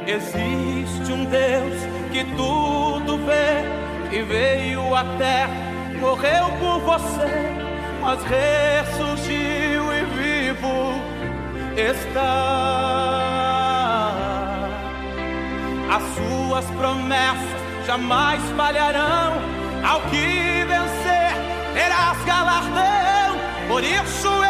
Existe um Deus que tudo vê, que veio à terra, morreu por você, mas ressurgiu e vivo está. As suas promessas jamais falharão. Ao que vencer terás galardão. Por isso